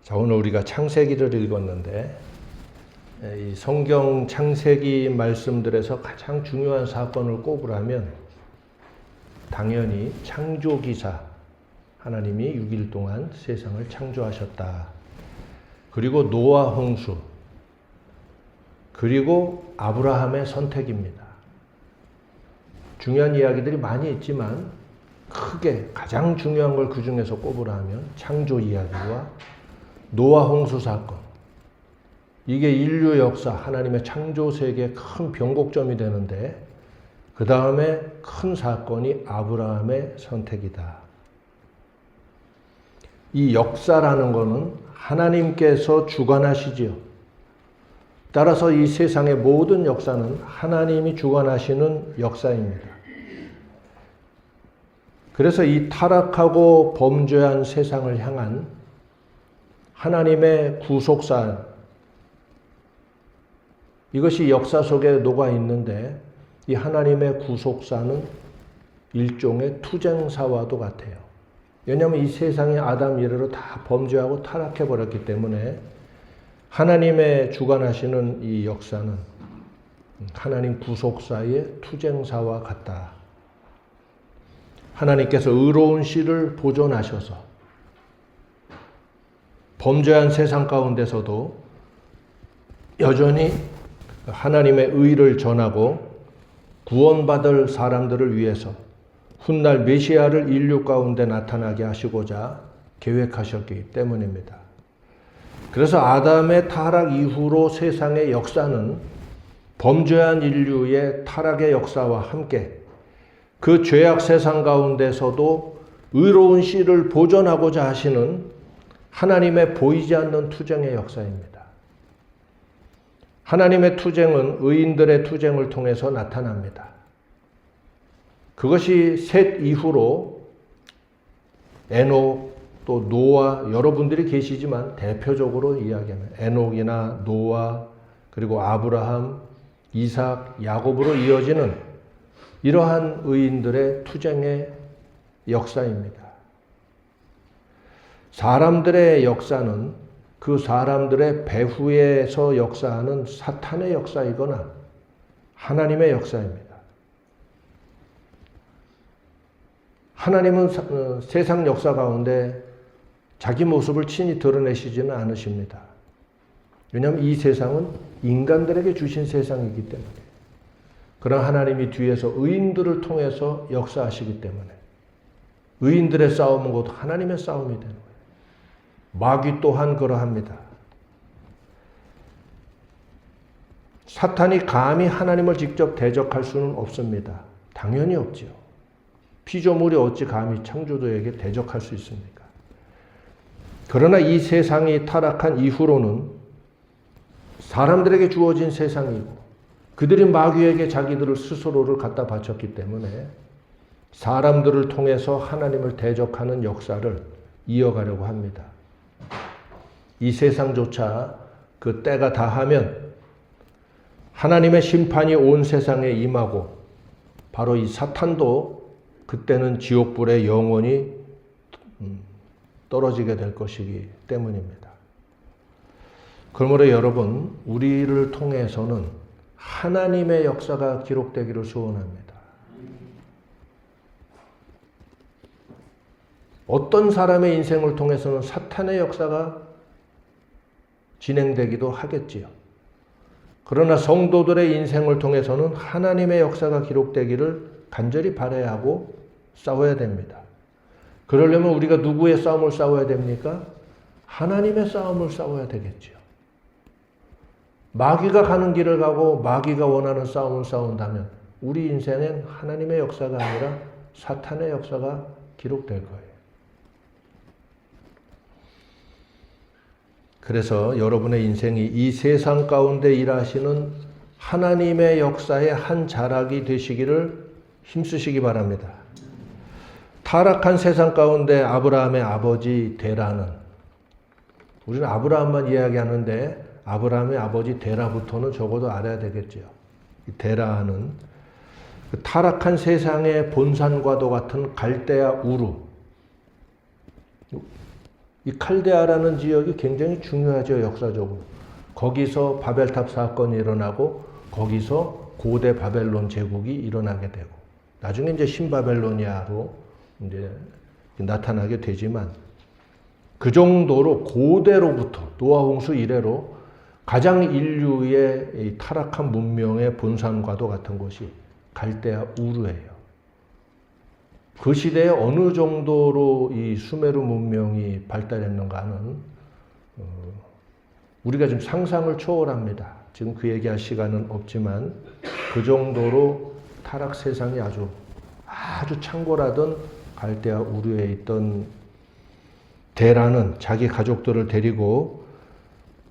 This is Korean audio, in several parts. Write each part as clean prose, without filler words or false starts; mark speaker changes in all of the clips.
Speaker 1: 자, 오늘 우리가 창세기를 읽었는데 이 성경 창세기 말씀들에서 가장 중요한 사건을 꼽으라면 당연히 창조기사, 하나님이 6일 동안 세상을 창조하셨다. 그리고 노아 홍수, 그리고 아브라함의 선택입니다. 중요한 이야기들이 많이 있지만 크게 가장 중요한 걸 그 중에서 꼽으라면 창조 이야기와 노아 홍수 사건, 이게 인류 역사, 하나님의 창조 세계의 큰 변곡점이 되는데 그 다음에 큰 사건이 아브라함의 선택이다. 이 역사라는 것은 하나님께서 주관하시지요. 따라서 이 세상의 모든 역사는 하나님이 주관하시는 역사입니다. 그래서 이 타락하고 범죄한 세상을 향한 하나님의 구속사안, 이것이 역사 속에 녹아 있는데 이 하나님의 구속사는 일종의 투쟁사와도 같아요. 왜냐하면 이 세상이 아담 이래로 다 범죄하고 타락해버렸기 때문에 하나님의 주관하시는 이 역사는 하나님 구속사의 투쟁사와 같다. 하나님께서 의로운 씨를 보존하셔서 범죄한 세상 가운데서도 여전히 하나님의 의를 전하고 구원받을 사람들을 위해서 훗날 메시아를 인류 가운데 나타나게 하시고자 계획하셨기 때문입니다. 그래서 아담의 타락 이후로 세상의 역사는 범죄한 인류의 타락의 역사와 함께 그 죄악 세상 가운데서도 의로운 씨를 보존하고자 하시는 하나님의 보이지 않는 투쟁의 역사입니다. 하나님의 투쟁은 의인들의 투쟁을 통해서 나타납니다. 그것이 셋 이후로 에녹 또 노아, 여러분들이 계시지만 대표적으로 이야기하면 에녹이나 노아, 그리고 아브라함, 이삭, 야곱으로 이어지는 이러한 의인들의 투쟁의 역사입니다. 사람들의 역사는 그 사람들의 배후에서 역사하는 사탄의 역사이거나 하나님의 역사입니다. 하나님은 세상 역사 가운데 자기 모습을 친히 드러내시지는 않으십니다. 왜냐하면 이 세상은 인간들에게 주신 세상이기 때문에. 그러나 하나님이 뒤에서 의인들을 통해서 역사하시기 때문에 의인들의 싸움은 곧 하나님의 싸움이 되는 거예요. 마귀 또한 그러합니다. 사탄이 감히 하나님을 직접 대적할 수는 없습니다. 당연히 없지요. 피조물이 어찌 감히 창조주에게 대적할 수 있습니까? 그러나 이 세상이 타락한 이후로는 사람들에게 주어진 세상이고 그들이 마귀에게 자기들을 스스로를 갖다 바쳤기 때문에 사람들을 통해서 하나님을 대적하는 역사를 이어가려고 합니다. 이 세상조차 그 때가 다하면 하나님의 심판이 온 세상에 임하고 바로 이 사탄도 그때는 지옥불에 영원히 떨어지게 될 것이기 때문입니다. 그러므로 여러분, 우리를 통해서는 하나님의 역사가 기록되기를 소원합니다. 어떤 사람의 인생을 통해서는 사탄의 역사가 진행되기도 하겠지요. 그러나 성도들의 인생을 통해서는 하나님의 역사가 기록되기를 간절히 바라야 하고 싸워야 됩니다. 그러려면 우리가 누구의 싸움을 싸워야 됩니까? 하나님의 싸움을 싸워야 되겠지요. 마귀가 가는 길을 가고 마귀가 원하는 싸움을 싸운다면 우리 인생엔 하나님의 역사가 아니라 사탄의 역사가 기록될 거예요. 그래서 여러분의 인생이 이 세상 가운데 일하시는 하나님의 역사의 한 자락이 되시기를 힘쓰시기 바랍니다. 타락한 세상 가운데 아브라함의 아버지 데라는, 우리는 아브라함만 이야기하는데 아브라함의 아버지 데라부터는 적어도 알아야 되겠죠. 이 데라는 그 타락한 세상의 본산과도 같은 갈대아 우르, 이 칼데아라는 지역이 굉장히 중요하죠, 역사적으로. 거기서 바벨탑 사건이 일어나고 거기서 고대 바벨론 제국이 일어나게 되고 나중에 이제 신바벨로니아로 이제 나타나게 되지만 그 정도로 고대로부터 노아 홍수 이래로 가장 인류의 이 타락한 문명의 본산과도 같은 곳이 갈대아 우르예요. 그 시대에 어느 정도로 이 수메르 문명이 발달했는가는 우리가 지금 상상을 초월합니다. 지금 그 얘기할 시간은 없지만 그 정도로 타락 세상이 아주 창궐하던 갈대아 우르에 있던 데라는 자기 가족들을 데리고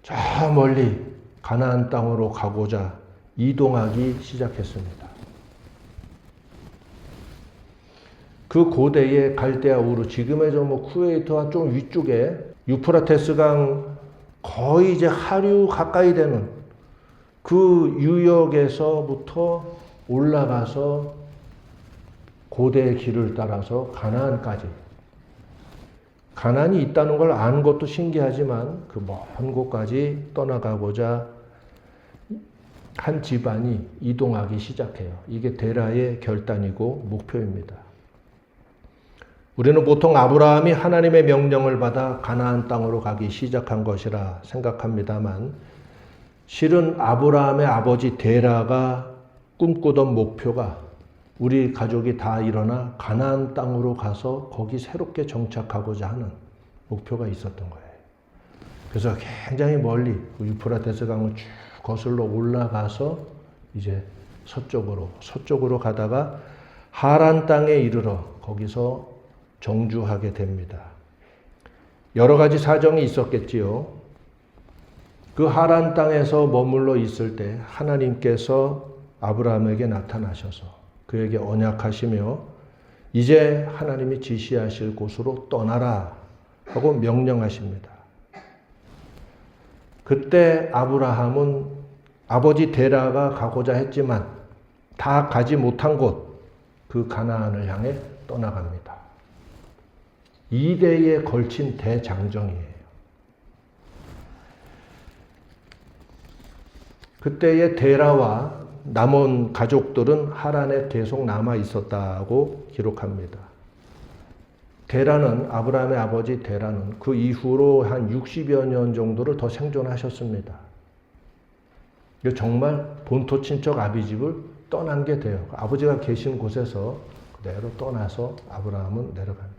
Speaker 1: 저 멀리 가나안 땅으로 가고자 이동하기 시작했습니다. 그 고대의 갈대아 우르, 지금의 쿠웨이트와 좀 위쪽에 유프라테스 강 거의 이제 하류 가까이 되는 그 유역에서부터 올라가서 고대의 길을 따라서 가나안까지. 가나안이 있다는 걸 아는 것도 신기하지만 그 먼 곳까지 떠나가고자 한 집안이 이동하기 시작해요. 이게 데라의 결단이고 목표입니다. 우리는 보통 아브라함이 하나님의 명령을 받아 가나안 땅으로 가기 시작한 것이라 생각합니다만 실은 아브라함의 아버지 데라가 꿈꾸던 목표가 우리 가족이 다 일어나 가나안 땅으로 가서 거기 새롭게 정착하고자 하는 목표가 있었던 거예요. 그래서 굉장히 멀리 유프라테스 강을 쭉 거슬러 올라가서 이제 서쪽으로 가다가 하란 땅에 이르러 거기서 정주하게 됩니다. 여러 가지 사정이 있었겠지요. 그 하란 땅에서 머물러 있을 때 하나님께서 아브라함에게 나타나셔서 그에게 언약하시며 이제 하나님이 지시하실 곳으로 떠나라 하고 명령하십니다. 그때 아브라함은 아버지 데라가 가고자 했지만 다 가지 못한 곳, 그 가나안을 향해 떠나갑니다. 2대에 걸친 대장정이에요. 그때의 데라와 남은 가족들은 하란에 계속 남아 있었다고 기록합니다. 데라는 아브라함의 아버지 데라는 그 이후로 한 60여 년 정도를 더 생존하셨습니다. 정말 본토 친척 아비집을 떠난 게 돼요. 아버지가 계신 곳에서 그대로 떠나서 아브라함은 내려갑니다.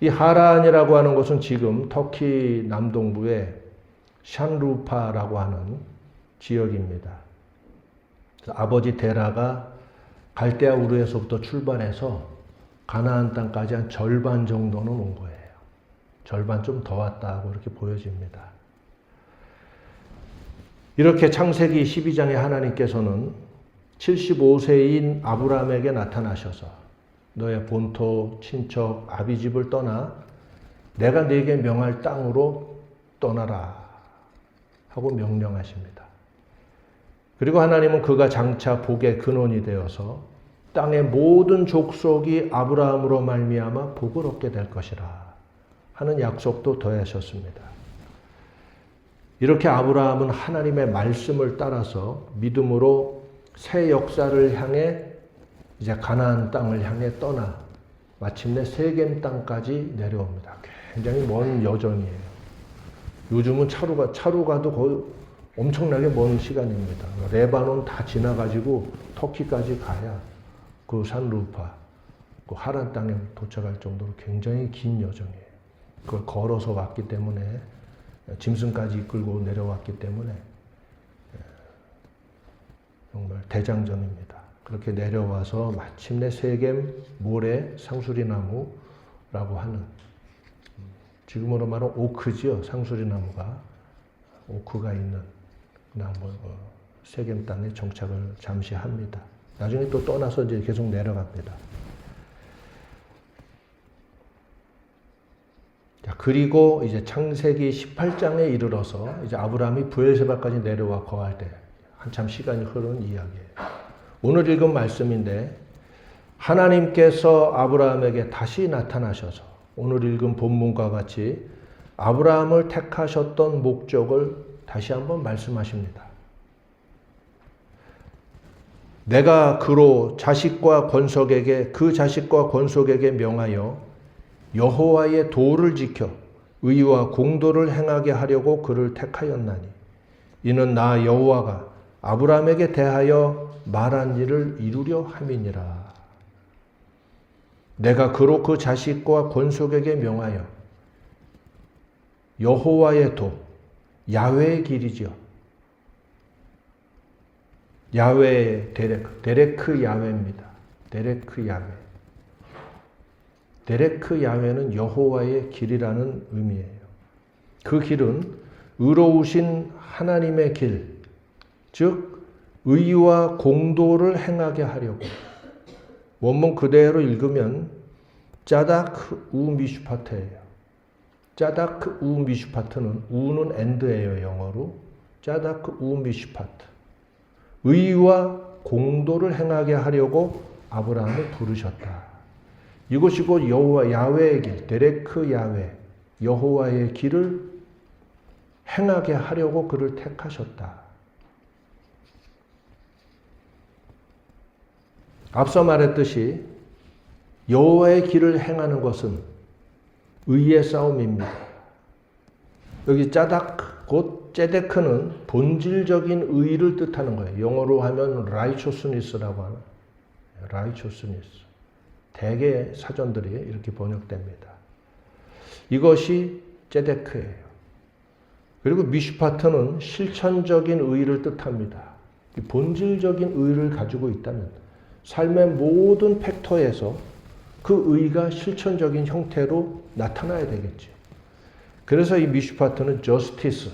Speaker 1: 이 하란이라고 하는 곳은 지금 터키 남동부의 샨루파라고 하는 지역입니다. 아버지 데라가 갈대아 우르에서부터 출발해서 가나안 땅까지 한 절반 정도는 온 거예요. 절반 좀 더 왔다고 이렇게 보여집니다. 이렇게 창세기 12장에 하나님께서는 75세인 아브라함에게 나타나셔서 너의 본토, 친척, 아비집을 떠나 내가 네게 명할 땅으로 떠나라 하고 명령하십니다. 그리고 하나님은 그가 장차 복의 근원이 되어서 땅의 모든 족속이 아브라함으로 말미암아 복을 얻게 될 것이라 하는 약속도 더하셨습니다. 이렇게 아브라함은 하나님의 말씀을 따라서 믿음으로 새 역사를 향해 이제 가나안 땅을 향해 떠나 마침내 세겜 땅까지 내려옵니다. 굉장히 먼 여정이에요. 요즘은 차로 가도 거의 엄청나게 먼 시간입니다. 레바논 다 지나가지고 터키까지 가야 그 산루파, 그 하란 땅에 도착할 정도로 굉장히 긴 여정이에요. 그걸 걸어서 왔기 때문에 짐승까지 이끌고 내려왔기 때문에 정말 대장정입니다. 그렇게 내려와서 마침내 세겜 모래 상수리나무라고 하는, 지금으로 말하면 오크지요. 상수리나무가 오크가 있는 나무, 세겜 땅에 정착을 잠시 합니다. 나중에 또 떠나서 이제 계속 내려갑니다. 자, 그리고 이제 창세기 18장에 이르러서 이제 아브라함이 브엘세바까지 내려와 거할 때 한참 시간이 흐른 이야기예요. 오늘 읽은 말씀인데 하나님께서 아브라함에게 다시 나타나셔서 오늘 읽은 본문과 같이 아브라함을 택하셨던 목적을 다시 한번 말씀하십니다. 내가 그로 자식과 권속에게 명하여 여호와의 도를 지켜 의와 공도를 행하게 하려고 그를 택하였나니 이는 나 여호와가 아브라함에게 대하여 말한 일을 이루려 함이니라. 내가 그로 그 자식과 권속에게 명하여 여호와의 도, 야훼의 길이지요. 야훼의 데레크 야훼입니다. 데레크 야훼. 데레크 야훼는 여호와의 길이라는 의미예요. 그 길은 의로우신 하나님의 길, 즉 의와 공도를 행하게 하려고. 원문 그대로 읽으면 짜다크 우 미슈파트예요. 짜다크 우 미슈파트는 우는 엔드예요, 영어로. 짜다크 우 미슈파트. 의와 공도를 행하게 하려고 아브라함을 부르셨다. 이것이 곧 여호와 야훼의 길, 데레크 야훼, 여호와의 길을 행하게 하려고 그를 택하셨다. 앞서 말했듯이 여호와의 길을 행하는 것은 의의 싸움입니다. 여기 짜다크, 곧 제데크는 본질적인 의를 뜻하는 거예요. 영어로 하면 righteousness라고 하는 righteousness. 대개 사전들이 이렇게 번역됩니다. 이것이 제데크예요. 그리고 미슈파트는 실천적인 의를 뜻합니다. 본질적인 의를 가지고 있다면 삶의 모든 팩터에서 그 의가 실천적인 형태로 나타나야 되겠죠. 그래서 이 미슈파트는 justice,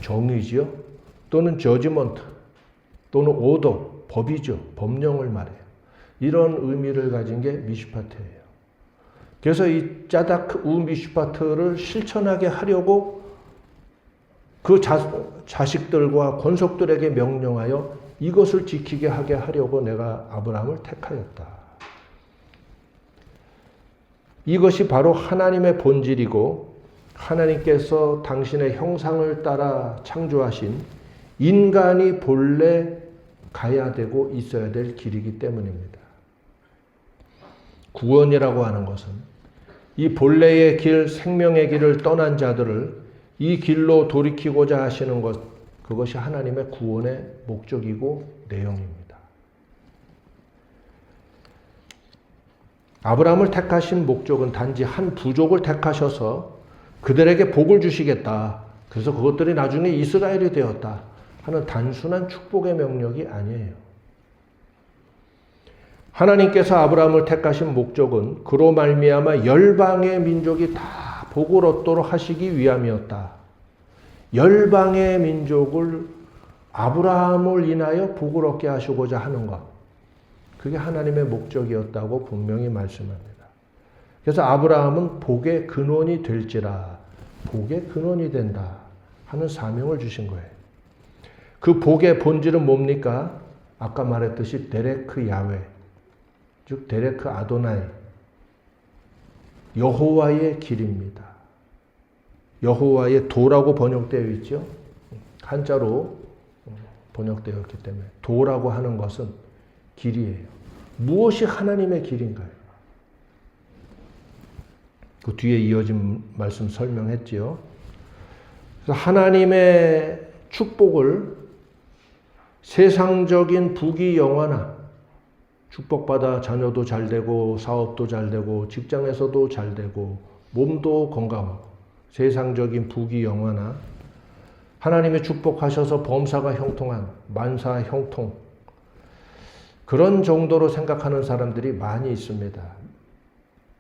Speaker 1: 정의지요. 또는 judgment, 또는 order, 법이죠. 법령을 말해요. 이런 의미를 가진 게 미슈파트예요. 그래서 이 짜다크 우 미슈파트를 실천하게 하려고 그 자식들과 권속들에게 명령하여 이것을 지키게 하게 하려고 내가 아브라함을 택하였다. 이것이 바로 하나님의 본질이고 하나님께서 당신의 형상을 따라 창조하신 인간이 본래 가야 되고 있어야 될 길이기 때문입니다. 구원이라고 하는 것은 이 본래의 길, 생명의 길을 떠난 자들을 이 길로 돌이키고자 하시는 것, 그것이 하나님의 구원의 목적이고 내용입니다. 아브라함을 택하신 목적은 단지 한 부족을 택하셔서 그들에게 복을 주시겠다. 그래서 그것들이 나중에 이스라엘이 되었다 하는 단순한 축복의 명령이 아니에요. 하나님께서 아브라함을 택하신 목적은 그로 말미암아 열방의 민족이 다 복을 얻도록 하시기 위함이었다. 열방의 민족을 아브라함을 인하여 복을 얻게 하시고자 하는 것. 그게 하나님의 목적이었다고 분명히 말씀합니다. 그래서 아브라함은 복의 근원이 될지라, 복의 근원이 된다 하는 사명을 주신 거예요. 그 복의 본질은 뭡니까? 아까 말했듯이 데레크 야훼, 즉 데레크 아도나이, 여호와의 길입니다. 여호와의 도라고 번역되어 있죠. 한자로 번역되어 있기 때문에 도라고 하는 것은 길이에요. 무엇이 하나님의 길인가요? 그 뒤에 이어진 말씀 설명했지요. 그래서 하나님의 축복을 세상적인 부귀 영화나 축복받아 자녀도 잘 되고 사업도 잘 되고 직장에서도 잘 되고 몸도 건강하고 세상적인 부귀 영화나 하나님의 축복하셔서 범사가 형통한 만사 형통 그런 정도로 생각하는 사람들이 많이 있습니다.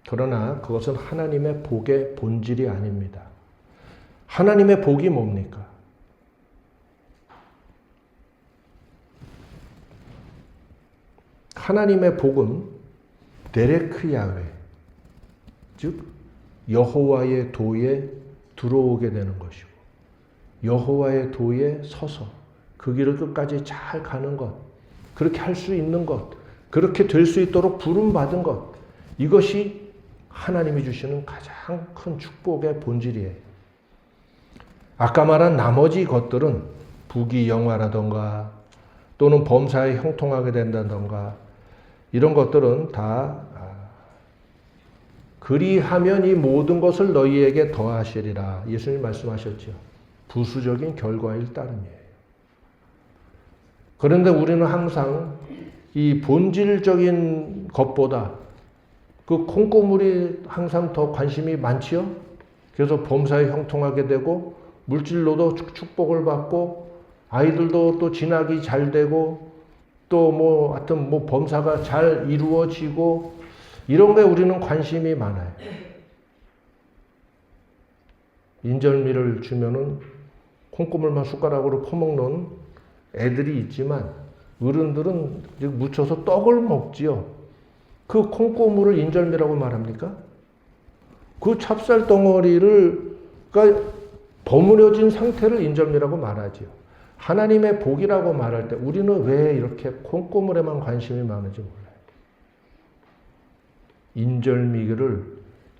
Speaker 1: 그러나 그것은 하나님의 복의 본질이 아닙니다. 하나님의 복이 뭡니까? 하나님의 복은 데레크 야훼, 즉 여호와의 도에 들어오게 되는 것이고 여호와의 도에 서서 그 길을 끝까지 잘 가는 것, 그렇게 할 수 있는 것, 그렇게 될 수 있도록 부름받은 것, 이것이 하나님이 주시는 가장 큰 축복의 본질이에요. 아까 말한 나머지 것들은 부귀영화라던가 또는 범사에 형통하게 된다던가 이런 것들은 다 그리하면 이 모든 것을 너희에게 더하시리라. 예수님 말씀하셨죠. 부수적인 결과일 따름이에요. 그런데 우리는 항상 이 본질적인 것보다 그 콩고물이 항상 더 관심이 많지요. 그래서 범사에 형통하게 되고 물질로도 축복을 받고 아이들도 또 진학이 잘 되고 또 하여튼 범사가 잘 이루어지고 이런 거에 우리는 관심이 많아요. 인절미를 주면은 콩고물만 숟가락으로 퍼먹는 애들이 있지만 어른들은 묻혀서 떡을 먹지요. 그 콩고물을 인절미라고 말합니까? 그 찹쌀 덩어리를 버무려진 상태를 인절미라고 말하지요. 하나님의 복이라고 말할 때 우리는 왜 이렇게 콩고물에만 관심이 많은지 몰라요. 인절미를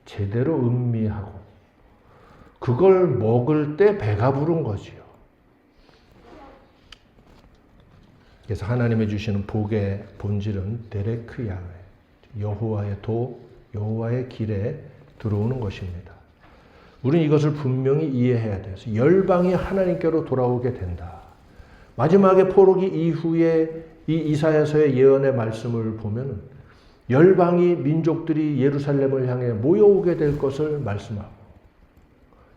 Speaker 1: 제대로 음미하고 그걸 먹을 때 배가 부른 거지요. 그래서 하나님이 주시는 복의 본질은 데레크 야훼, 여호와의 도, 여호와의 길에 들어오는 것입니다. 우리는 이것을 분명히 이해해야 돼요. 열방이 하나님께로 돌아오게 된다. 마지막에 포로기 이후에 이 이사야서의 예언의 말씀을 보면 열방이 민족들이 예루살렘을 향해 모여오게 될 것을 말씀하고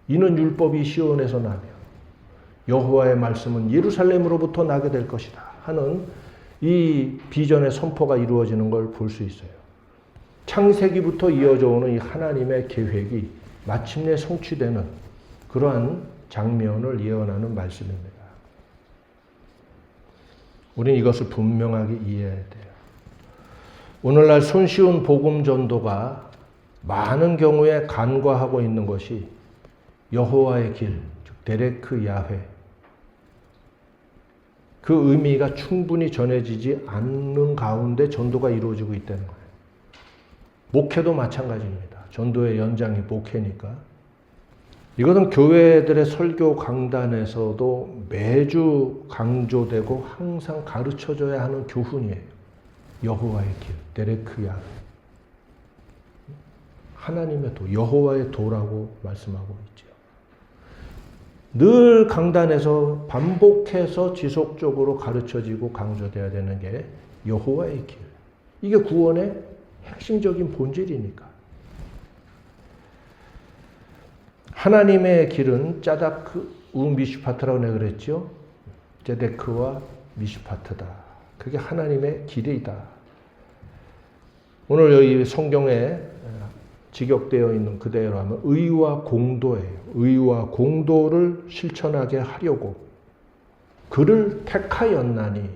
Speaker 1: 이는 율법이 시온에서 나며 여호와의 말씀은 예루살렘으로부터 나게 될 것이다 하는 이 비전의 선포가 이루어지는 걸 볼 수 있어요. 창세기부터 이어져 오는 이 하나님의 계획이 마침내 성취되는 그러한 장면을 예언하는 말씀입니다. 우리는 이것을 분명하게 이해해야 돼요. 오늘날 손쉬운 복음 전도가 많은 경우에 간과하고 있는 것이 여호와의 길, 즉 데레크 야훼, 그 의미가 충분히 전해지지 않는 가운데 전도가 이루어지고 있다는 거예요. 목회도 마찬가지입니다. 전도의 연장이 목회니까. 이것은 교회들의 설교 강단에서도 매주 강조되고 항상 가르쳐줘야 하는 교훈이에요. 여호와의 길, 데레크 야훼. 하나님의 도, 여호와의 도라고 말씀하고 있죠. 늘 강단에서 반복해서 지속적으로 가르쳐지고 강조되어야 되는 게 여호와의 길. 이게 구원의 핵심적인 본질이니까. 하나님의 길은 짜다크 우 미슈파트라고 내가 그랬죠. 제데크와 미슈파트다. 그게 하나님의 길이다. 오늘 여기 성경에 직역되어 있는 그대로 하면 의와 공도예요. 의와 공도를 실천하게 하려고 그를 택하였나니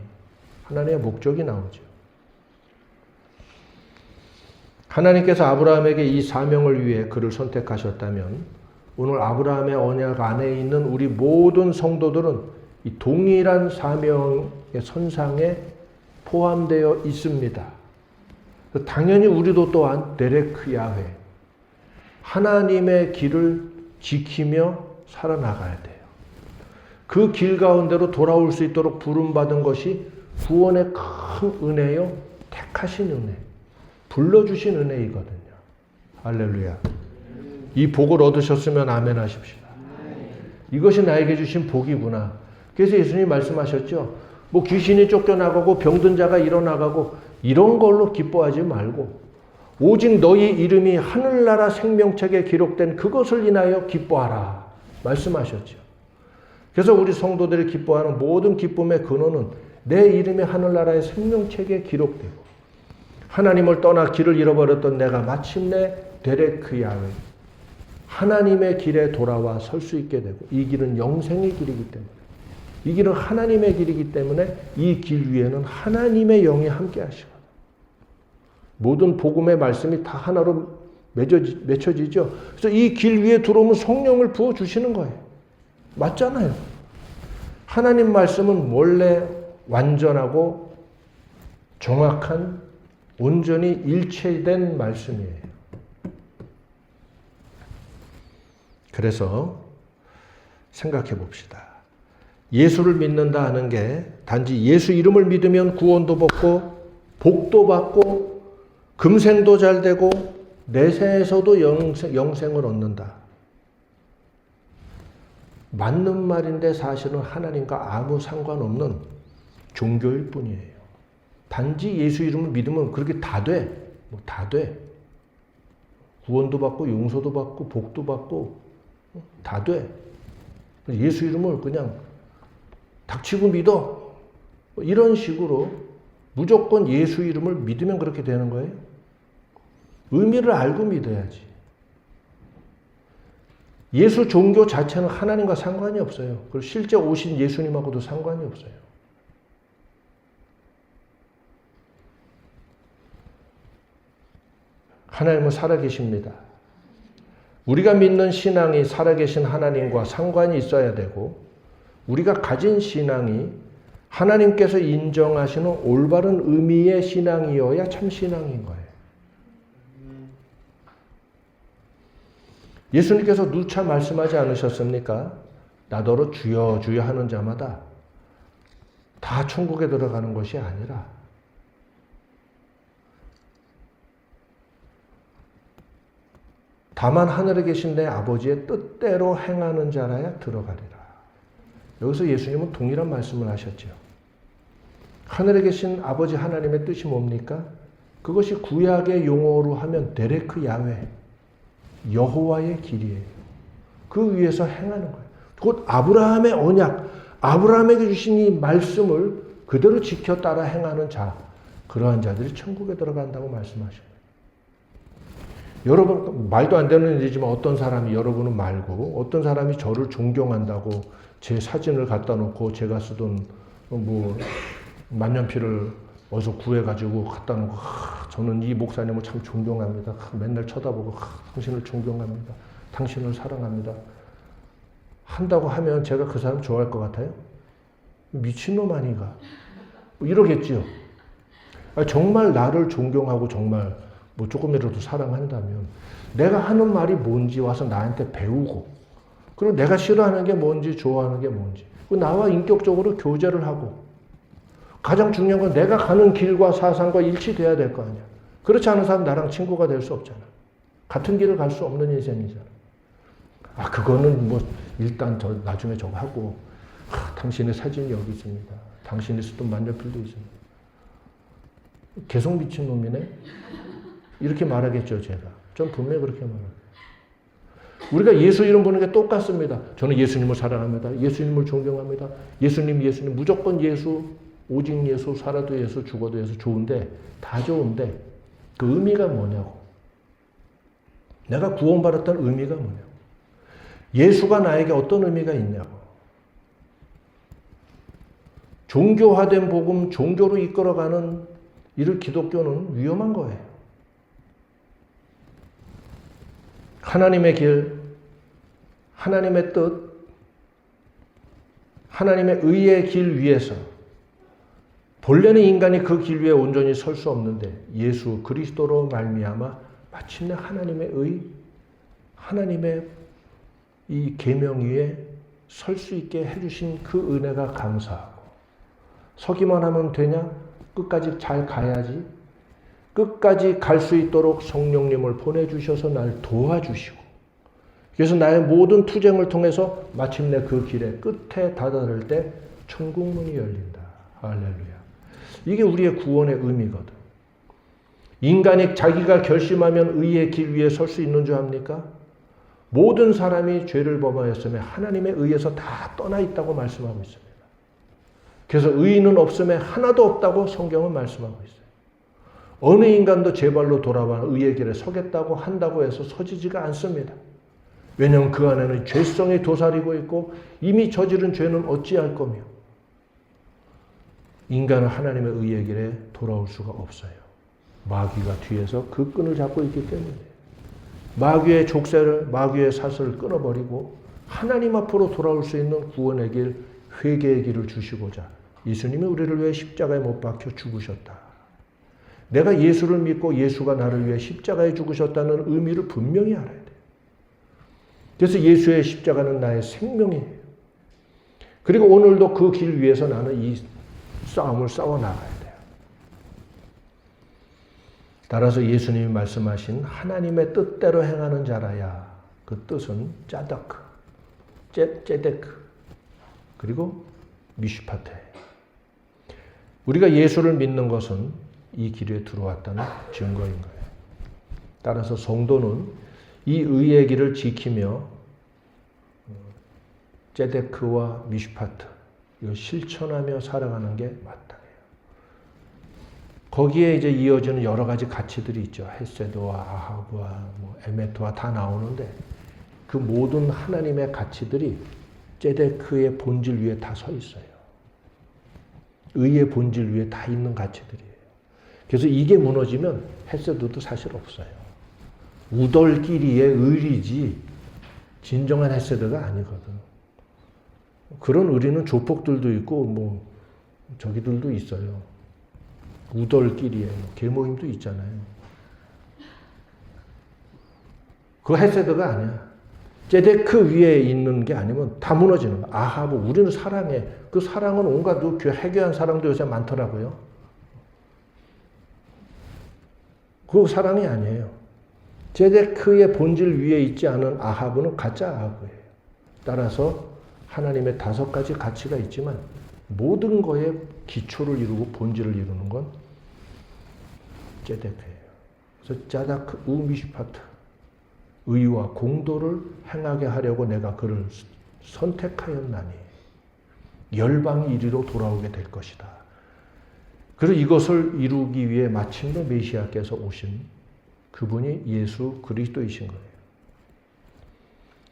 Speaker 1: 하나님의 목적이 나오죠. 하나님께서 아브라함에게 이 사명을 위해 그를 선택하셨다면 오늘 아브라함의 언약 안에 있는 우리 모든 성도들은 이 동일한 사명의 선상에 포함되어 있습니다. 당연히 우리도 또한 데레크 야훼, 하나님의 길을 지키며 살아나가야 돼요. 그 길 가운데로 돌아올 수 있도록 부름받은 것이 구원의 큰 은혜요, 택하신 은혜, 불러주신 은혜이거든요. 할렐루야. 이 복을 얻으셨으면 아멘 하십시다. 이것이 나에게 주신 복이구나. 그래서 예수님이 말씀하셨죠. 귀신이 쫓겨나가고 병든 자가 일어나가고 이런 걸로 기뻐하지 말고 오직 너희 이름이 하늘나라 생명책에 기록된 그것을 인하여 기뻐하라 말씀하셨죠. 그래서 우리 성도들이 기뻐하는 모든 기쁨의 근원은 내 이름이 하늘나라의 생명책에 기록되고 하나님을 떠나 길을 잃어버렸던 내가 마침내 데레크 야훼, 하나님의 길에 돌아와 설 수 있게 되고 이 길은 영생의 길이기 때문에 이 길은 하나님의 길이기 때문에 이 길 위에는 하나님의 영이 함께 하시거든요. 모든 복음의 말씀이 다 하나로 맺혀지죠. 그래서 이 길 위에 들어오면 성령을 부어주시는 거예요. 맞잖아요. 하나님 말씀은 원래 완전하고 정확한 온전히 일체된 말씀이에요. 그래서 생각해 봅시다. 예수를 믿는다 하는 게 단지 예수 이름을 믿으면 구원도 받고 복도 받고 금생도 잘 되고 내세에서도 영생을 얻는다. 맞는 말인데 사실은 하나님과 아무 상관없는 종교일 뿐이에요. 단지 예수 이름을 믿으면 그렇게 다 돼. 뭐 다 돼. 구원도 받고 용서도 받고 복도 받고 다 돼. 예수 이름을 그냥 닥치고 믿어. 이런 식으로 무조건 예수 이름을 믿으면 그렇게 되는 거예요. 의미를 알고 믿어야지. 예수 종교 자체는 하나님과 상관이 없어요. 그리고 실제 오신 예수님하고도 상관이 없어요. 하나님은 살아계십니다. 우리가 믿는 신앙이 살아계신 하나님과 상관이 있어야 되고 우리가 가진 신앙이 하나님께서 인정하시는 올바른 의미의 신앙이어야 참 신앙인 거예요. 예수님께서 누차 말씀하지 않으셨습니까? 나더러 주여 주여 하는 자마다 다 천국에 들어가는 것이 아니라 다만 하늘에 계신 내 아버지의 뜻대로 행하는 자라야 들어가리라. 여기서 예수님은 동일한 말씀을 하셨죠. 하늘에 계신 아버지 하나님의 뜻이 뭡니까? 그것이 구약의 용어로 하면 데레크 야훼, 여호와의 길이에요. 그 위에서 행하는 거예요. 곧 아브라함의 언약, 아브라함에게 주신 이 말씀을 그대로 지켜 따라 행하는 자, 그러한 자들이 천국에 들어간다고 말씀하십니다. 여러분, 말도 안 되는 일이지만 어떤 사람이 여러분은 말고 어떤 사람이 저를 존경한다고 제 사진을 갖다 놓고 제가 쓰던 뭐 만년필을 어디서 구해가지고 갖다 놓고 저는 이 목사님을 참 존경합니다. 맨날 쳐다보고 당신을 존경합니다. 당신을 사랑합니다. 한다고 하면 제가 그 사람 좋아할 것 같아요? 미친놈 아니가? 이러겠지요. 정말 나를 존경하고 정말 뭐 조금이라도 사랑한다면 내가 하는 말이 뭔지 와서 나한테 배우고 그리고 내가 싫어하는 게 뭔지 좋아하는 게 뭔지 나와 인격적으로 교제를 하고 가장 중요한 건 내가 가는 길과 사상과 일치돼야 될 거 아니야. 그렇지 않은 사람 나랑 친구가 될 수 없잖아. 같은 길을 갈 수 없는 인생이잖아. 그거는 뭐 일단 저 나중에 저거 하고 당신의 사진이 여기 있습니다. 당신이 쓰던 만년필도 있습니다. 계속 미친놈이네. 이렇게 말하겠죠, 제가. 전 분명히 그렇게 말합니다. 우리가 예수 이름 보는 게 똑같습니다. 저는 예수님을 사랑합니다. 예수님을 존경합니다. 예수님, 무조건 예수, 오직 예수, 살아도 예수, 죽어도 예수. 좋은데, 다 좋은데, 그 의미가 뭐냐고. 내가 구원받았던 의미가 뭐냐고. 예수가 나에게 어떤 의미가 있냐고. 종교화된 복음, 종교로 이끌어가는 이를 기독교는 위험한 거예요. 하나님의 길, 하나님의 뜻, 하나님의 의의 길 위에서 본래는 인간이 그 길 위에 온전히 설 수 없는데 예수 그리스도로 말미암아 마침내 하나님의 의, 하나님의 이 계명 위에 설 수 있게 해주신 그 은혜가 감사하고 서기만 하면 되냐? 끝까지 잘 가야지. 끝까지 갈 수 있도록 성령님을 보내주셔서 날 도와주시고 그래서 나의 모든 투쟁을 통해서 마침내 그 길의 끝에 다다를 때 천국문이 열린다. 할렐루야. 이게 우리의 구원의 의미거든. 인간이 자기가 결심하면 의의 길 위에 설 수 있는 줄 압니까? 모든 사람이 죄를 범하였으며 하나님의 의에서 다 떠나 있다고 말씀하고 있습니다. 그래서 의인은 없음에 하나도 없다고 성경은 말씀하고 있어요. 어느 인간도 제 발로 돌아와 의의 길에 서겠다고 한다고 해서 서지지가 않습니다. 왜냐하면 그 안에는 죄성이 도사리고 있고 이미 저지른 죄는 어찌할 거며 인간은 하나님의 의의 길에 돌아올 수가 없어요. 마귀가 뒤에서 그 끈을 잡고 있기 때문에 마귀의 족쇄를 마귀의 사슬을 끊어버리고 하나님 앞으로 돌아올 수 있는 구원의 길, 회개의 길을 주시고자 예수님이 우리를 위해 십자가에 못 박혀 죽으셨다. 내가 예수를 믿고 예수가 나를 위해 십자가에 죽으셨다는 의미를 분명히 알아야 돼요. 그래서 예수의 십자가는 나의 생명이에요. 그리고 오늘도 그 길 위에서 나는 이 싸움을 싸워 나가야 돼요. 따라서 예수님이 말씀하신 하나님의 뜻대로 행하는 자라야, 그 뜻은 짜다크, 째데크, 그리고 미슈파테예요. 우리가 예수를 믿는 것은 이 길에 들어왔다는 증거인 거예요. 따라서 성도는 이 의의 길을 지키며 째데크와 미슈파트, 이거 실천하며 살아가는 게 마땅해요. 거기에 이제 이어지는 여러 가지 가치들이 있죠. 헤세드와 아하브와 에메트와 다 나오는데 그 모든 하나님의 가치들이 째데크의 본질 위에 다 서 있어요. 의의 본질 위에 다 있는 가치들이에요. 그래서 이게 무너지면 헤세드도 사실 없어요. 우덜끼리의 의리지 진정한 헤세드가 아니거든. 그런 의리는 조폭들도 있고 저기들도 있어요. 우덜끼리의 계모임도 있잖아요. 그거 헤세드가 아니야. 째데크 위에 있는 게 아니면 다 무너지는 거야. 아하브, 우리는 사랑해. 그 사랑은 온갖 해괴한 사랑도 요새 많더라고요. 그거 사랑이 아니에요. 째데크의 본질 위에 있지 않은 아하브는 가짜 아하브예요. 따라서 하나님의 5가지 가치가 있지만 모든 거에 기초를 이루고 본질을 이루는 건 째데크예요. 그래서 짜다크 우미슈파트, 의와 공도를 행하게 하려고 내가 그를 선택하였나니 열방이 이리로 돌아오게 될 것이다. 그리고 이것을 이루기 위해 마침내 메시아께서 오신 그분이 예수 그리스도이신 거예요.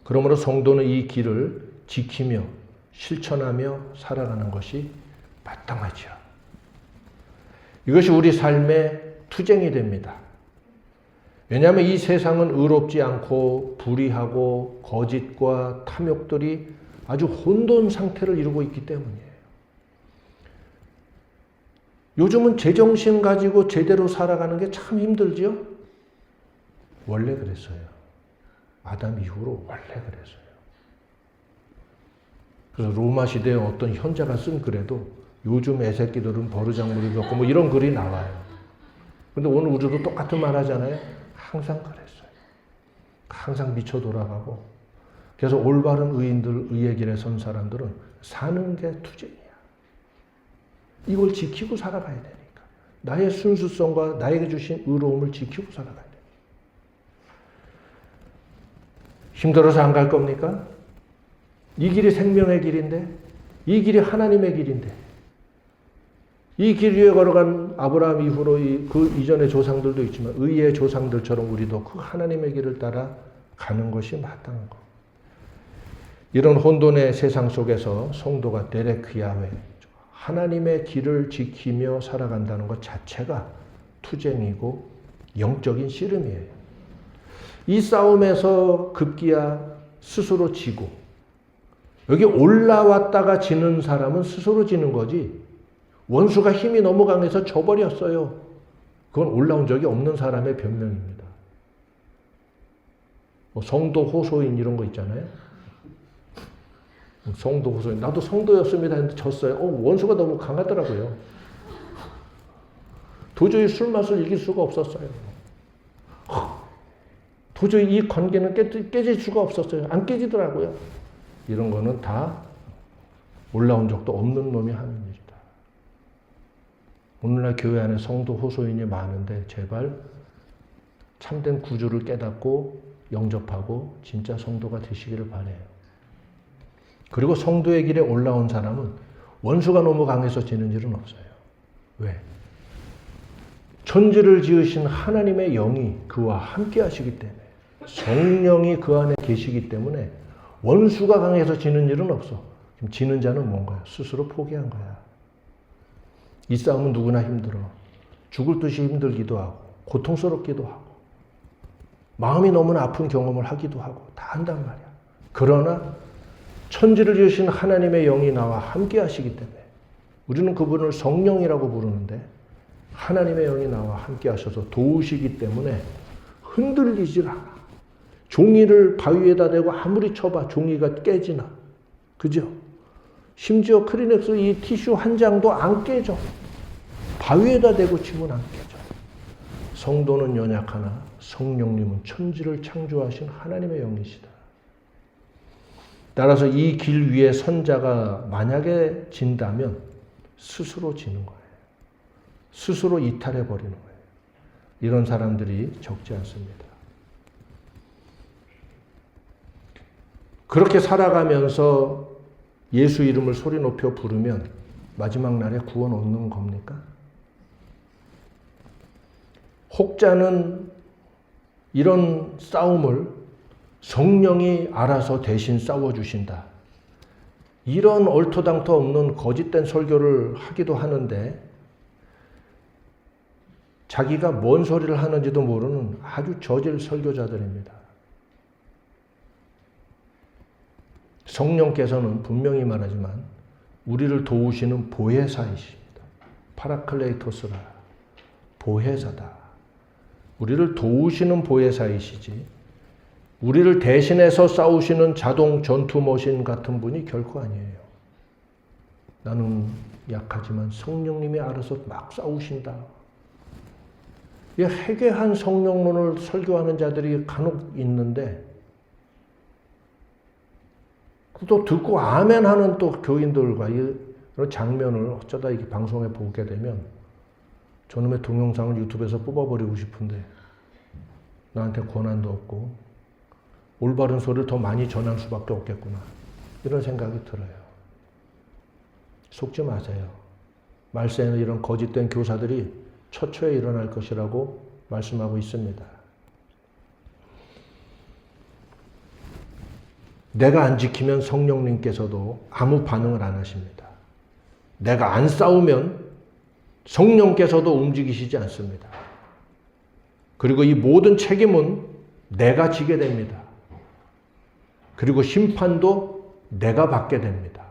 Speaker 1: 그러므로 성도는 이 길을 지키며 실천하며 살아가는 것이 마땅하죠. 이것이 우리 삶의 투쟁이 됩니다. 왜냐하면 이 세상은 의롭지 않고 불의하고 거짓과 탐욕들이 아주 혼돈 상태를 이루고 있기 때문이에요. 요즘은 제정신 가지고 제대로 살아가는 게 참 힘들지요? 원래 그랬어요. 아담 이후로 원래 그랬어요. 그래서 로마 시대에 어떤 현자가 쓴 글에도 요즘 애새끼들은 버르장머리 겪고 이런 글이 나와요. 근데 오늘 우리도 똑같은 말 하잖아요. 항상 그랬어요. 항상 미쳐 돌아가고. 그래서 올바른 의인들, 의의 길에 선 사람들은 사는 게 투쟁이야. 이걸 지키고 살아가야 되니까. 나의 순수성과 나에게 주신 의로움을 지키고 살아가야 돼. 힘들어서 안 갈 겁니까? 이 길이 생명의 길인데, 이 길이 하나님의 길인데, 이 길 위에 걸어간 아브라함 이후로 그 이전의 조상들도 있지만 의의 조상들처럼 우리도 그 하나님의 길을 따라 가는 것이 마땅한 것. 이런 혼돈의 세상 속에서 성도가 데레크 야훼, 하나님의 길을 지키며 살아간다는 것 자체가 투쟁이고 영적인 씨름이에요. 이 싸움에서 급기야 스스로 지고, 여기 올라왔다가 지는 사람은 스스로 지는 거지, 원수가 힘이 너무 강해서 져버렸어요. 그건 올라온 적이 없는 사람의 변명입니다. 성도 호소인 이런 거 있잖아요. 성도 호소인. 나도 성도였습니다 했는데 졌어요. 원수가 너무 강하더라고요. 도저히 술 맛을 이길 수가 없었어요. 도저히 이 관계는 깨질 수가 없었어요. 안 깨지더라고요. 이런 거는 다 올라온 적도 없는 놈이 함입니다. 오늘날 교회 안에 성도 호소인이 많은데 제발 참된 구주를 깨닫고 영접하고 진짜 성도가 되시기를 바라요. 그리고 성도의 길에 올라온 사람은 원수가 너무 강해서 지는 일은 없어요. 왜? 천지를 지으신 하나님의 영이 그와 함께 하시기 때문에, 성령이 그 안에 계시기 때문에 원수가 강해서 지는 일은 없어. 지금 지는 자는 뭔가요? 스스로 포기한 거야. 이 싸움은 누구나 힘들어. 죽을 듯이 힘들기도 하고 고통스럽기도 하고 마음이 너무나 아픈 경험을 하기도 하고 다 한단 말이야. 그러나 천지를 지으신 하나님의 영이 나와 함께 하시기 때문에, 우리는 그분을 성령이라고 부르는데 하나님의 영이 나와 함께 하셔서 도우시기 때문에 흔들리질 않아. 종이를 바위에다 대고 아무리 쳐봐 종이가 깨지나. 그죠? 심지어 크리넥스 이 티슈 한 장도 안 깨져. 바위에다 대고 치면 안 깨져. 성도는 연약하나 성령님은 천지를 창조하신 하나님의 영이시다. 따라서 이 길 위에 선자가 만약에 진다면 스스로 지는 거예요. 스스로 이탈해 버리는 거예요. 이런 사람들이 적지 않습니다. 그렇게 살아가면서 예수 이름을 소리 높여 부르면 마지막 날에 구원 얻는 겁니까? 혹자는 이런 싸움을 성령이 알아서 대신 싸워주신다. 이런 얼토당토 없는 거짓된 설교를 하기도 하는데 자기가 뭔 소리를 하는지도 모르는 아주 저질 설교자들입니다. 성령께서는 분명히 말하지만 우리를 도우시는 보혜사이십니다. 파라클레이토스라, 보혜사다. 우리를 도우시는 보혜사이시지 우리를 대신해서 싸우시는 자동 전투 머신 같은 분이 결코 아니에요. 나는 약하지만 성령님이 알아서 막 싸우신다. 이 회개한 성령론을 설교하는 자들이 간혹 있는데 또 듣고 아멘 하는 또 교인들과 이런 장면을 어쩌다 이렇게 방송에 보게 되면 저놈의 동영상을 유튜브에서 뽑아버리고 싶은데 나한테 권한도 없고 올바른 소리를 더 많이 전할 수밖에 없겠구나. 이런 생각이 들어요. 속지 마세요. 말세에는 이런 거짓된 교사들이 처처에 일어날 것이라고 말씀하고 있습니다. 내가 안 지키면 성령님께서도 아무 반응을 안 하십니다. 내가 안 싸우면 성령께서도 움직이시지 않습니다. 그리고 이 모든 책임은 내가 지게 됩니다. 그리고 심판도 내가 받게 됩니다.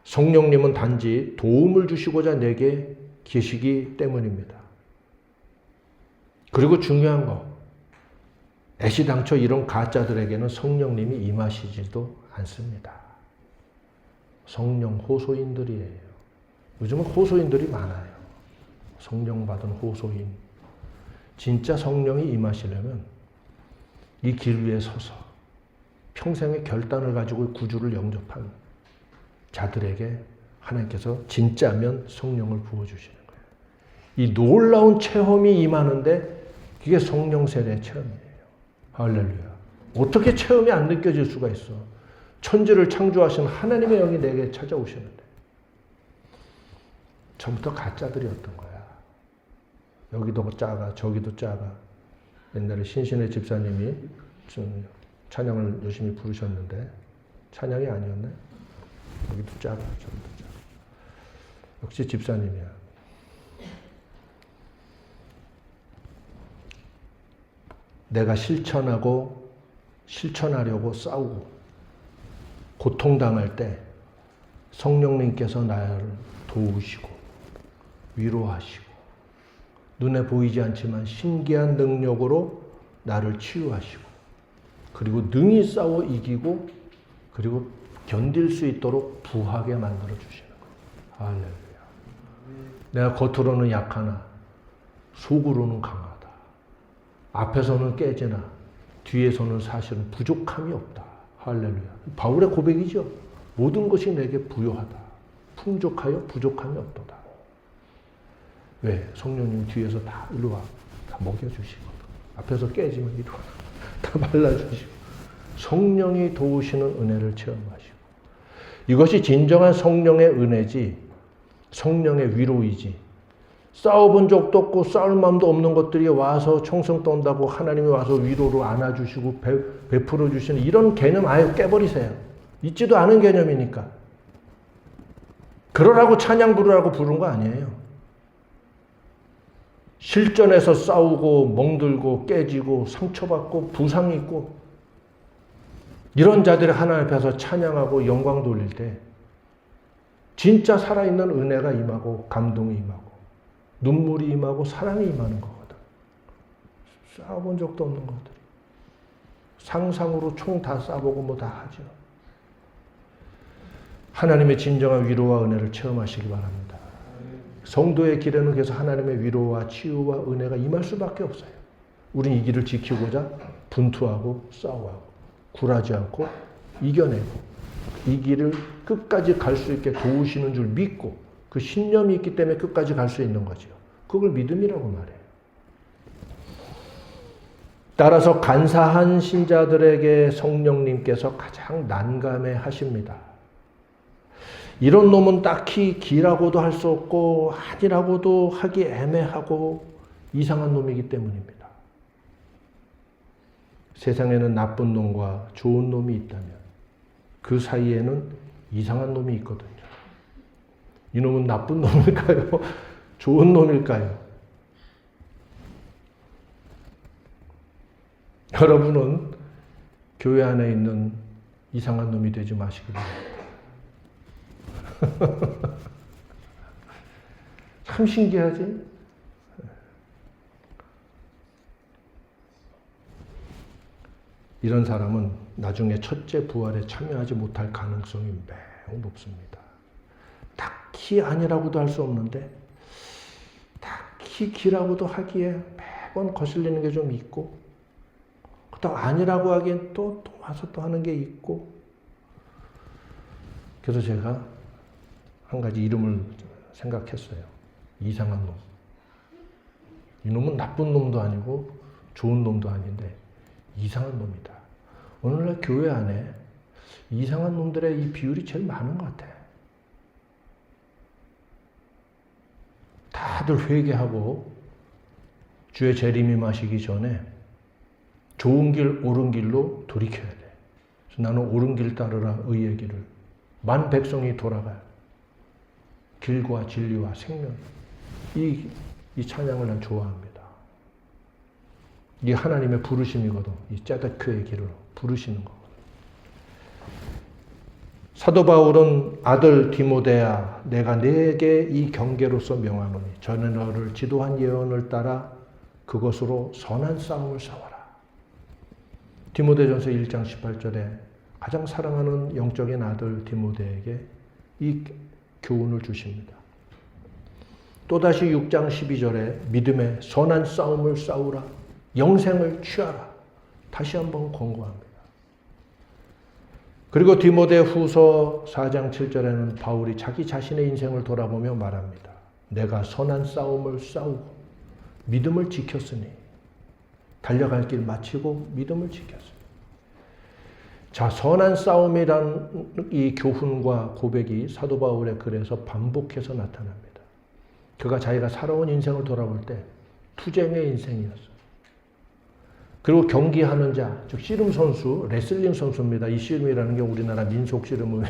Speaker 1: 성령님은 단지 도움을 주시고자 내게 계시기 때문입니다. 그리고 중요한 거, 애시당초 이런 가짜들에게는 성령님이 임하시지도 않습니다. 성령 호소인들이에요. 요즘은 호소인들이 많아요. 성령 받은 호소인. 진짜 성령이 임하시려면 이 길 위에 서서 평생의 결단을 가지고 구주를 영접한 자들에게 하나님께서 진짜면 성령을 부어주시는 거예요. 이 놀라운 체험이 임하는데 그게 성령 세례 체험이에요. 할렐루야. 어떻게 체험이 안 느껴질 수가 있어. 천지를 창조하신 하나님의 영이 내게 찾아오시는데 처음부터 가짜들이었던 거야. 여기도 작아 저기도 작아. 옛날에 신신의 집사님이 좀 찬양을 열심히 부르셨는데 찬양이 아니었네. 여기도 작아 저기도 작아. 역시 집사님이야. 내가 실천하려고 싸우고 고통당할 때 성령님께서 나를 도우시고 위로하시고 눈에 보이지 않지만 신기한 능력으로 나를 치유하시고 그리고 능히 싸워 이기고 그리고 견딜 수 있도록 부하게 만들어 주시는 거예요. 할렐루야. 내가 겉으로는 약하나 속으로는 강하다. 앞에서는 깨지나 뒤에서는 사실은 부족함이 없다. 할렐루야. 바울의 고백이죠. 모든 것이 내게 부요하다. 풍족하여 부족함이 없도다. 왜? 성령님 뒤에서 다 일로 와. 다 먹여주시고 앞에서 깨지면 이리 와. 다 말라주시고 성령이 도우시는 은혜를 체험하시고 이것이 진정한 성령의 은혜지 성령의 위로이지 싸워본 적도 없고 싸울 마음도 없는 것들이 와서 총성 떤다고 하나님이 와서 위로로 안아주시고 베풀어 주시는 이런 개념 아예 깨버리세요. 있지도 않은 개념이니까. 그러라고 찬양 부르라고 부른 거 아니에요. 실전에서 싸우고 멍들고 깨지고 상처받고 부상 있고 이런 자들이 하나님 앞에서 찬양하고 영광 돌릴 때 진짜 살아있는 은혜가 임하고 감동이 임하고 눈물이 임하고 사랑이 임하는 거거든. 싸워본 적도 없는 것들이. 상상으로 총 다 쏴보고 뭐 다 하죠. 하나님의 진정한 위로와 은혜를 체험하시기 바랍니다. 성도의 길에는 계속 하나님의 위로와 치유와 은혜가 임할 수밖에 없어요. 우린 이 길을 지키고자 분투하고 싸워하고 굴하지 않고 이겨내고 이 길을 끝까지 갈 수 있게 도우시는 줄 믿고 그 신념이 있기 때문에 끝까지 갈 수 있는 거죠. 그걸 믿음이라고 말해요. 따라서 간사한 신자들에게 성령님께서 가장 난감해 하십니다. 이런 놈은 딱히 기라고도 할 수 없고 아니라고도 하기 애매하고 이상한 놈이기 때문입니다. 세상에는 나쁜 놈과 좋은 놈이 있다면 그 사이에는 이상한 놈이 있거든요. 이놈은 나쁜 놈일까요? 좋은 놈일까요? 여러분은 교회 안에 있는 이상한 놈이 되지 마시기 바랍니다. 참 신기하지? 이런 사람은 나중에 첫째 부활에 참여하지 못할 가능성이 매우 높습니다. 딱히 아니라고도 할 수 없는데 딱히 기라고도 하기에 매번 거슬리는 게 좀 있고 또 아니라고 하기엔 또 와서 또 하는 게 있고 그래서 제가 한 가지 이름을 생각했어요. 이상한 놈. 이놈은 나쁜 놈도 아니고 좋은 놈도 아닌데 이상한 놈이다. 오늘날 교회 안에 이상한 놈들의 이 비율이 제일 많은 것 같아. 다들 회개하고 주의 재림임하시기 전에 좋은 길, 옳은 길로 돌이켜야 돼. 그래서 나는 옳은 길 따르라 의의 길을. 만 백성이 돌아가요. 길과 진리와 생명. 이 찬양을 난 좋아합니다. 이게 하나님의 부르심이거든. 이 째데크의 길을 부르시는 거거든. 사도 바울은 아들 디모데야 내가 네게 이 경계로서 명하노니 전에 너를 지도한 예언을 따라 그것으로 선한 싸움을 싸워라. 디모데전서 1장 18절에 가장 사랑하는 영적인 아들 디모데에게 이 교훈을 주십니다. 또다시 6장 12절에 믿음의 선한 싸움을 싸우라. 영생을 취하라. 다시 한번 권고합니다. 그리고 디모데 후서 4장 7절에는 바울이 자기 자신의 인생을 돌아보며 말합니다. 내가 선한 싸움을 싸우고 믿음을 지켰으니 달려갈 길 마치고 믿음을 지켰으니. 자, 선한 싸움이란 이 교훈과 고백이 사도 바울의 글에서 반복해서 나타납니다. 그가 자기가 살아온 인생을 돌아볼 때 투쟁의 인생이었어요. 그리고 경기하는 자, 즉 씨름 선수, 레슬링 선수입니다. 이 씨름이라는 게 우리나라 민속 씨름은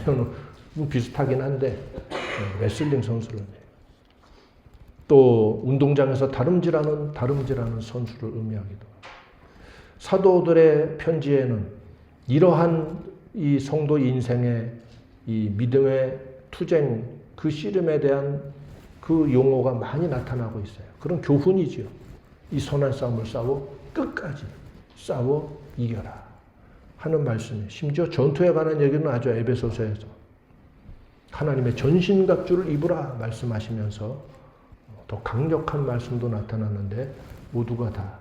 Speaker 1: 비슷하긴 한데 레슬링 선수를 또 운동장에서 다름질하는 선수를 의미하기도 합니다. 사도들의 편지에는 이러한 이 성도 인생의 이 믿음의 투쟁, 그 씨름에 대한 그 용어가 많이 나타나고 있어요. 그런 교훈이지요. 이 선한 싸움을 싸워 끝까지 싸워 이겨라 하는 말씀이에요. 심지어 전투에 관한 얘기는 아주 에베소서에서 하나님의 전신갑주를 입으라 말씀하시면서 더 강력한 말씀도 나타나는데 모두가 다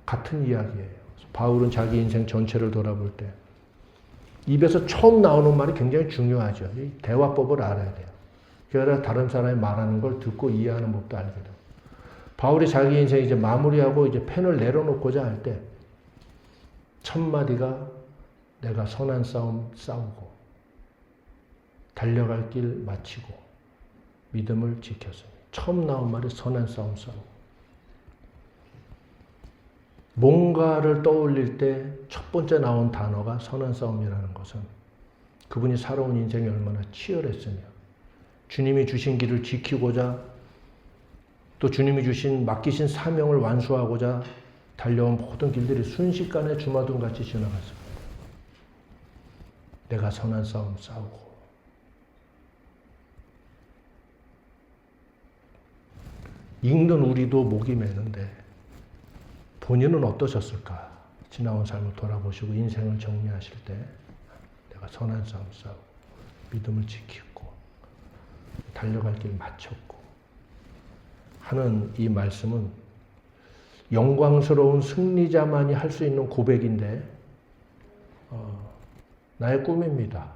Speaker 1: 같은 이야기예요. 바울은 자기 인생 전체를 돌아볼 때 입에서 처음 나오는 말이 굉장히 중요하죠. 이 대화법을 알아야 돼요. 그래야 다른 사람이 말하는 걸 듣고 이해하는 법도 알게 돼요. 바울이 자기 인생 이제 마무리하고 이제 펜을 내려놓고자 할 때 첫 마디가 내가 선한 싸움 싸우고 달려갈 길 마치고 믿음을 지켰으니. 처음 나온 말이 선한 싸움 싸우고. 뭔가를 떠올릴 때 첫 번째 나온 단어가 선한 싸움이라는 것은 그분이 살아온 인생이 얼마나 치열했으며 주님이 주신 길을 지키고자 또 주님이 주신 맡기신 사명을 완수하고자 달려온 모든 길들이 순식간에 주마등같이 지나갔습니다. 내가 선한 싸움 싸우고 읽는 우리도 목이 메는데 본인은 어떠셨을까? 지나온 삶을 돌아보시고 인생을 정리하실 때 내가 선한 싸움 싸우고 믿음을 지키고 달려갈 길 마쳤고 하는 이 말씀은 영광스러운 승리자만이 할 수 있는 고백인데 나의 꿈입니다.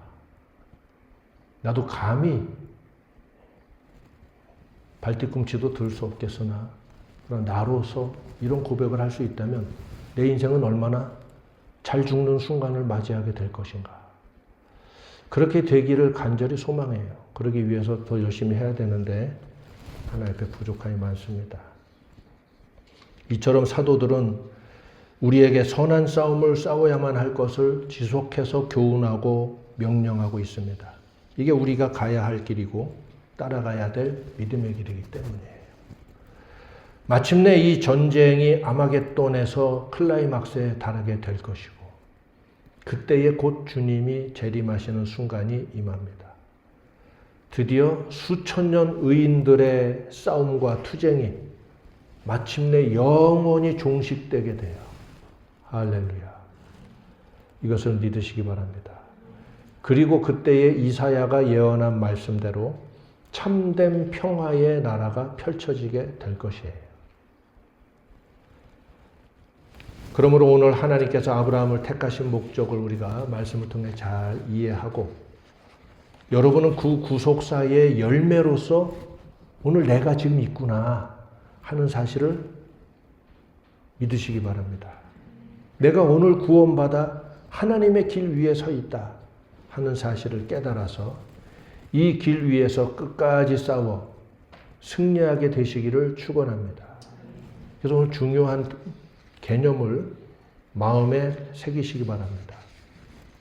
Speaker 1: 나도 감히 발뒤꿈치도 들 수 없겠으나 그런 나로서 이런 고백을 할 수 있다면 내 인생은 얼마나 잘 죽는 순간을 맞이하게 될 것인가. 그렇게 되기를 간절히 소망해요. 그러기 위해서 더 열심히 해야 되는데 하나님 앞에 부족함이 많습니다. 이처럼 사도들은 우리에게 선한 싸움을 싸워야만 할 것을 지속해서 교훈하고 명령하고 있습니다. 이게 우리가 가야 할 길이고 따라가야 될 믿음의 길이기 때문이에요. 마침내 이 전쟁이 아마겟돈에서 클라이막스에 달하게 될 것이고 그때에 곧 주님이 재림하시는 순간이 임합니다. 드디어 수천 년 의인들의 싸움과 투쟁이 마침내 영원히 종식되게 돼요. 할렐루야. 이것을 믿으시기 바랍니다. 그리고 그때에 이사야가 예언한 말씀대로 참된 평화의 나라가 펼쳐지게 될 것이에요. 그러므로 오늘 하나님께서 아브라함을 택하신 목적을 우리가 말씀을 통해 잘 이해하고 여러분은 그 구속사의 열매로서 오늘 내가 지금 있구나 하는 사실을 믿으시기 바랍니다. 내가 오늘 구원받아 하나님의 길 위에 서 있다 하는 사실을 깨달아서 이 길 위에서 끝까지 싸워 승리하게 되시기를 축원합니다. 그래서 오늘 중요한 개념을 마음에 새기시기 바랍니다.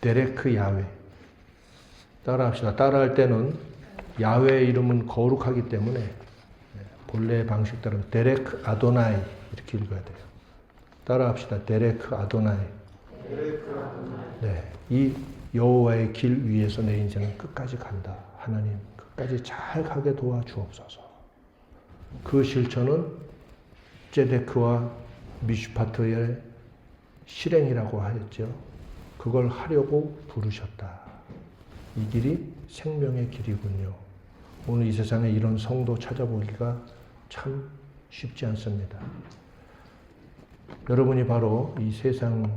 Speaker 1: 데레크 야훼. 따라합시다. 따라할 때는 야훼의 이름은 거룩하기 때문에 본래의 방식대로 데레크 아도나이 이렇게 읽어야 돼요. 따라합시다. 데레크 아도나이. 네, 이 여호와의 길 위에서 내 인생은 끝까지 간다. 하나님 끝까지 잘 가게 도와주옵소서. 그 실천은 제데크와 미슈파트의 실행이라고 하였죠. 그걸 하려고 부르셨다. 이 길이 생명의 길이군요. 오늘 이 세상에 이런 성도 찾아보기가 참 쉽지 않습니다. 여러분이 바로 이 세상을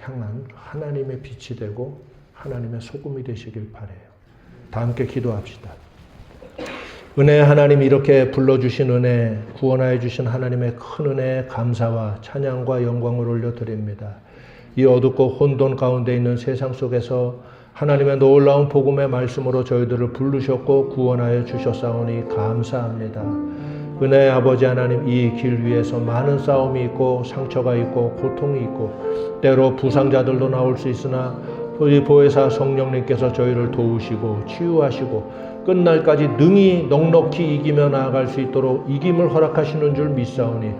Speaker 1: 향한 하나님의 빛이 되고 하나님의 소금이 되시길 바라요. 다 함께 기도합시다. 은혜 하나님 이렇게 불러주신 은혜, 구원하여 주신 하나님의 큰 은혜에 감사와 찬양과 영광을 올려드립니다. 이 어둡고 혼돈 가운데 있는 세상 속에서 하나님의 놀라운 복음의 말씀으로 저희들을 부르셨고 구원하여 주셨사오니 감사합니다. 은혜의 아버지 하나님 이 길 위에서 많은 싸움이 있고 상처가 있고 고통이 있고 때로 부상자들도 나올 수 있으나 우리 보혜사 성령님께서 저희를 도우시고 치유하시고 끝날까지 능히 넉넉히 이기며 나아갈 수 있도록 이김을 허락하시는 줄 믿사오니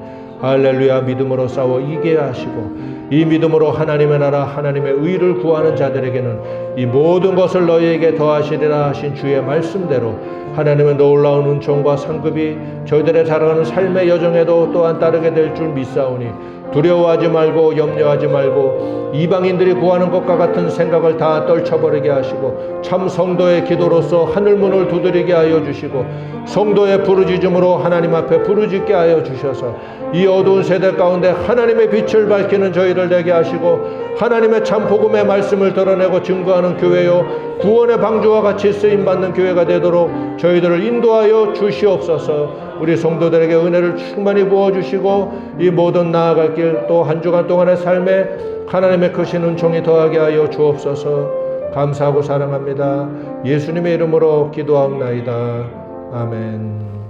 Speaker 1: 할렐루야. 믿음으로 싸워 이기게 하시고 이 믿음으로 하나님의 나라 하나님의 의를 구하는 자들에게는 이 모든 것을 너희에게 더하시리라 하신 주의 말씀대로 하나님의 놀라운 은총과 상급이 저희들의 살아가는 삶의 여정에도 또한 따르게 될 줄 믿사오니 두려워하지 말고 염려하지 말고 이방인들이 구하는 것과 같은 생각을 다 떨쳐버리게 하시고 참 성도의 기도로서 하늘문을 두드리게 하여 주시고 성도의 부르짖음으로 하나님 앞에 부르짖게 하여 주셔서 이 어두운 세대 가운데 하나님의 빛을 밝히는 저희를 되게 하시고 하나님의 참 복음의 말씀을 드러내고 증거하는 교회요 구원의 방주와 같이 쓰임받는 교회가 되도록 저희들을 인도하여 주시옵소서. 우리 성도들에게 은혜를 충만히 부어주시고 이 모든 나아갈 길 또 한 주간 동안의 삶에 하나님의 크신 은총이 더하게 하여 주옵소서. 감사하고 사랑합니다. 예수님의 이름으로 기도하옵나이다. 아멘.